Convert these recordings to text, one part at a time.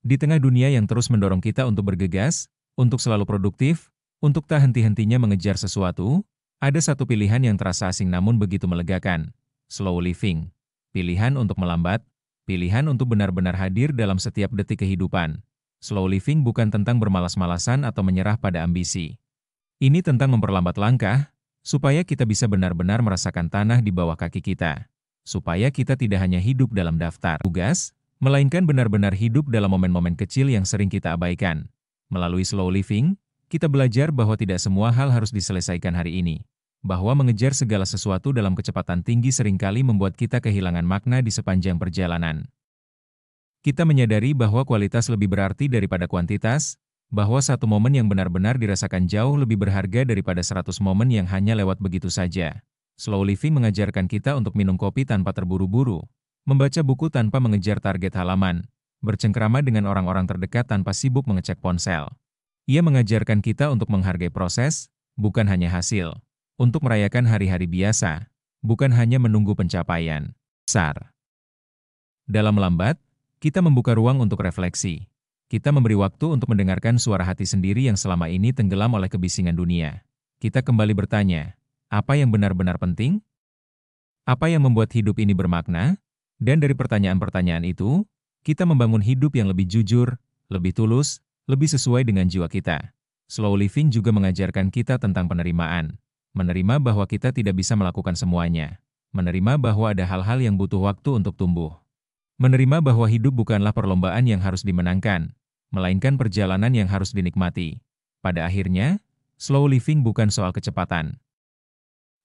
Di tengah dunia yang terus mendorong kita untuk bergegas, untuk selalu produktif, untuk tak henti-hentinya mengejar sesuatu, ada satu pilihan yang terasa asing namun begitu melegakan. Slow living. Pilihan untuk melambat, pilihan untuk benar-benar hadir dalam setiap detik kehidupan. Slow living bukan tentang bermalas-malasan atau menyerah pada ambisi. Ini tentang memperlambat langkah, supaya kita bisa benar-benar merasakan tanah di bawah kaki kita. Supaya kita tidak hanya hidup dalam daftar tugas, melainkan benar-benar hidup dalam momen-momen kecil yang sering kita abaikan. Melalui slow living, kita belajar bahwa tidak semua hal harus diselesaikan hari ini. Bahwa mengejar segala sesuatu dalam kecepatan tinggi seringkali membuat kita kehilangan makna di sepanjang perjalanan. Kita menyadari bahwa kualitas lebih berarti daripada kuantitas, bahwa satu momen yang benar-benar dirasakan jauh lebih berharga daripada 100 momen yang hanya lewat begitu saja. Slow living mengajarkan kita untuk minum kopi tanpa terburu-buru, membaca buku tanpa mengejar target halaman, bercengkrama dengan orang-orang terdekat tanpa sibuk mengecek ponsel. Ia mengajarkan kita untuk menghargai proses, bukan hanya hasil. Untuk merayakan hari-hari biasa, bukan hanya menunggu pencapaian besar. Dalam melambat, kita membuka ruang untuk refleksi. Kita memberi waktu untuk mendengarkan suara hati sendiri yang selama ini tenggelam oleh kebisingan dunia. Kita kembali bertanya, apa yang benar-benar penting? Apa yang membuat hidup ini bermakna? Dan dari pertanyaan-pertanyaan itu, kita membangun hidup yang lebih jujur, lebih tulus, lebih sesuai dengan jiwa kita. Slow living juga mengajarkan kita tentang penerimaan. Menerima bahwa kita tidak bisa melakukan semuanya. Menerima bahwa ada hal-hal yang butuh waktu untuk tumbuh. Menerima bahwa hidup bukanlah perlombaan yang harus dimenangkan, melainkan perjalanan yang harus dinikmati. Pada akhirnya, slow living bukan soal kecepatan,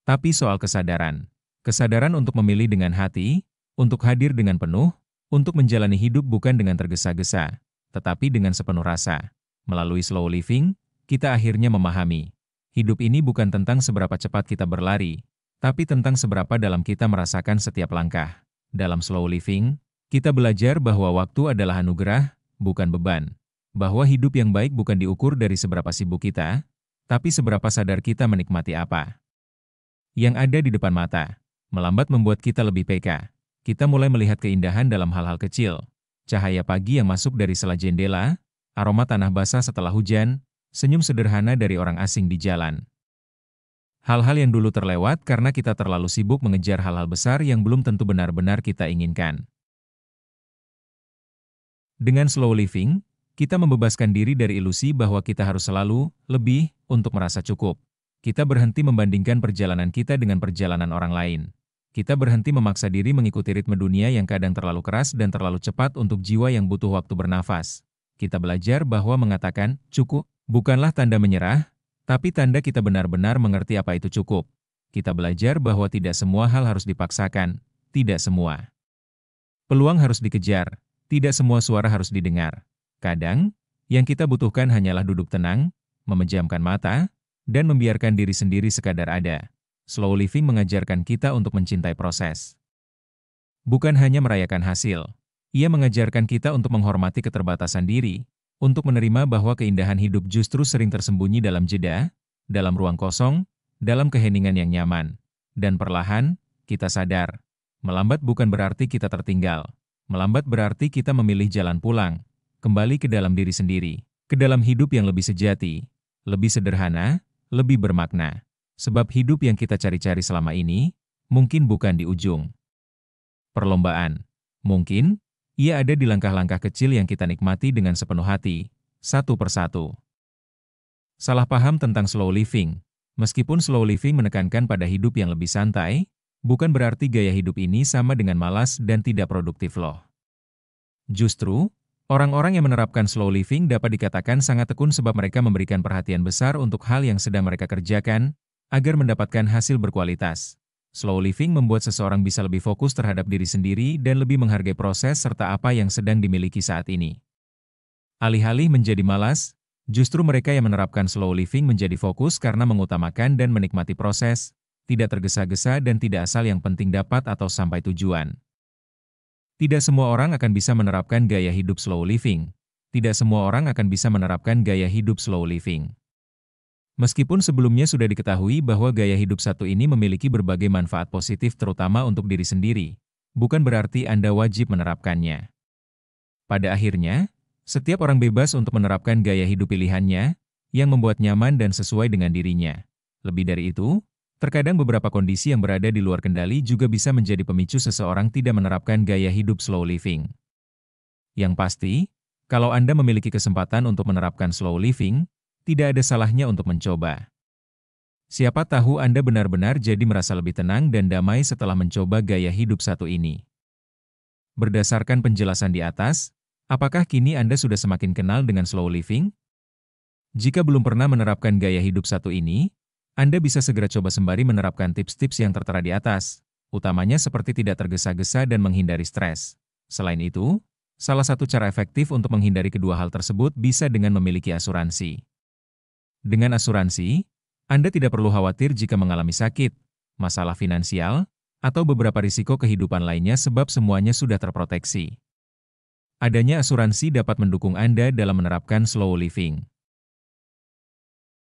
tapi soal kesadaran. Kesadaran untuk memilih dengan hati, untuk hadir dengan penuh, untuk menjalani hidup bukan dengan tergesa-gesa, tetapi dengan sepenuh rasa. Melalui slow living, kita akhirnya memahami, hidup ini bukan tentang seberapa cepat kita berlari, tapi tentang seberapa dalam kita merasakan setiap langkah. Dalam slow living, kita belajar bahwa waktu adalah anugerah, bukan beban. Bahwa hidup yang baik bukan diukur dari seberapa sibuk kita, tapi seberapa sadar kita menikmati apa yang ada di depan mata. Melambat membuat kita lebih peka. Kita mulai melihat keindahan dalam hal-hal kecil. Cahaya pagi yang masuk dari sela jendela, aroma tanah basah setelah hujan, senyum sederhana dari orang asing di jalan. Hal-hal yang dulu terlewat karena kita terlalu sibuk mengejar hal-hal besar yang belum tentu benar-benar kita inginkan. Dengan slow living, kita membebaskan diri dari ilusi bahwa kita harus selalu lebih untuk merasa cukup. Kita berhenti membandingkan perjalanan kita dengan perjalanan orang lain. Kita berhenti memaksa diri mengikuti ritme dunia yang kadang terlalu keras dan terlalu cepat untuk jiwa yang butuh waktu bernafas. Kita belajar bahwa mengatakan cukup bukanlah tanda menyerah, tapi tanda kita benar-benar mengerti apa itu cukup. Kita belajar bahwa tidak semua hal harus dipaksakan, tidak semua peluang harus dikejar. Tidak semua suara harus didengar. Kadang, yang kita butuhkan hanyalah duduk tenang, memejamkan mata, dan membiarkan diri sendiri sekadar ada. Slow living mengajarkan kita untuk mencintai proses. Bukan hanya merayakan hasil. Ia mengajarkan kita untuk menghormati keterbatasan diri, untuk menerima bahwa keindahan hidup justru sering tersembunyi dalam jeda, dalam ruang kosong, dalam keheningan yang nyaman. Dan perlahan, kita sadar, melambat bukan berarti kita tertinggal. Melambat berarti kita memilih jalan pulang, kembali ke dalam diri sendiri, ke dalam hidup yang lebih sejati, lebih sederhana, lebih bermakna. Sebab hidup yang kita cari-cari selama ini, mungkin bukan di ujung perlombaan. Mungkin, ia ada di langkah-langkah kecil yang kita nikmati dengan sepenuh hati, satu persatu. Salah paham tentang slow living. Meskipun slow living menekankan pada hidup yang lebih santai, bukan berarti gaya hidup ini sama dengan malas dan tidak produktif loh. Justru, orang-orang yang menerapkan slow living dapat dikatakan sangat tekun sebab mereka memberikan perhatian besar untuk hal yang sedang mereka kerjakan, agar mendapatkan hasil berkualitas. Slow living membuat seseorang bisa lebih fokus terhadap diri sendiri dan lebih menghargai proses serta apa yang sedang dimiliki saat ini. Alih-alih menjadi malas, justru mereka yang menerapkan slow living menjadi fokus karena mengutamakan dan menikmati proses, tidak tergesa-gesa dan tidak asal yang penting dapat atau sampai tujuan. Tidak semua orang akan bisa menerapkan gaya hidup slow living. Tidak semua orang akan bisa menerapkan gaya hidup slow living. Meskipun sebelumnya sudah diketahui bahwa gaya hidup satu ini memiliki berbagai manfaat positif terutama untuk diri sendiri, bukan berarti Anda wajib menerapkannya. Pada akhirnya, Setiap orang bebas untuk menerapkan gaya hidup pilihannya, yang membuat nyaman dan sesuai dengan dirinya. Lebih dari itu, terkadang beberapa kondisi yang berada di luar kendali juga bisa menjadi pemicu seseorang tidak menerapkan gaya hidup slow living. Yang pasti, kalau Anda memiliki kesempatan untuk menerapkan slow living, tidak ada salahnya untuk mencoba. Siapa tahu Anda benar-benar jadi merasa lebih tenang dan damai setelah mencoba gaya hidup satu ini. Berdasarkan penjelasan di atas, apakah kini Anda sudah semakin kenal dengan slow living? Jika belum pernah menerapkan gaya hidup satu ini, Anda bisa segera coba sembari menerapkan tips-tips yang tertera di atas, utamanya seperti tidak tergesa-gesa dan menghindari stres. Selain itu, salah satu cara efektif untuk menghindari kedua hal tersebut bisa dengan memiliki asuransi. Dengan asuransi, Anda tidak perlu khawatir jika mengalami sakit, masalah finansial, atau beberapa risiko kehidupan lainnya sebab semuanya sudah terproteksi. Adanya asuransi dapat mendukung Anda dalam menerapkan slow living.